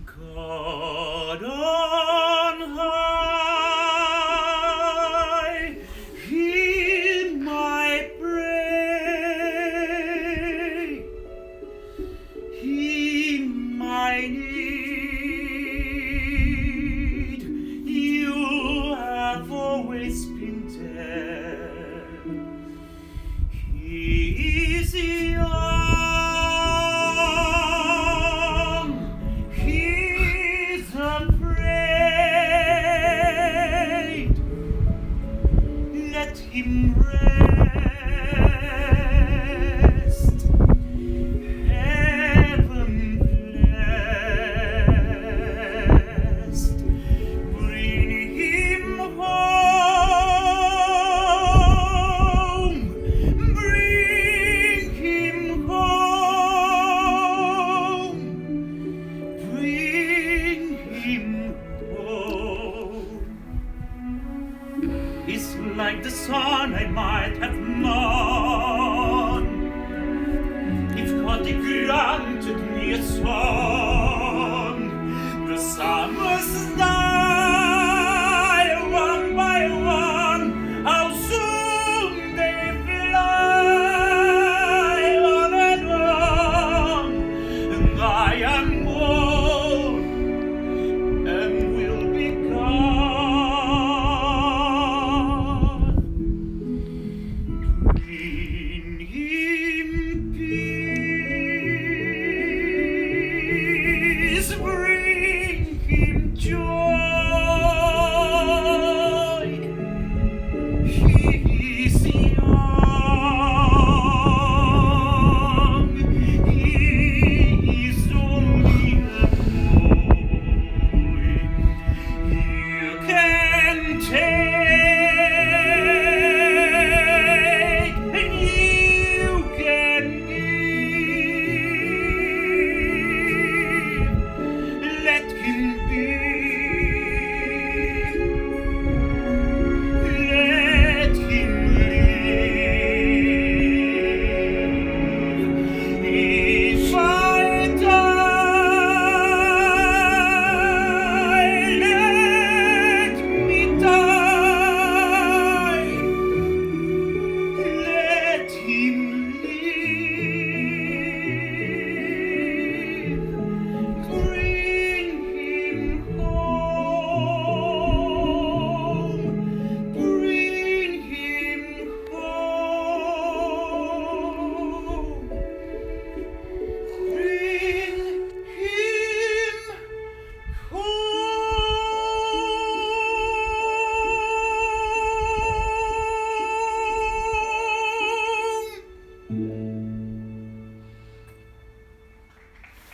God on high, hear my prayer, hear my need. You have always been there. He is young, he's afraid. Let him rest, heaven blessed. Bring him home, bring him home, bring him home. He's like the sun I might have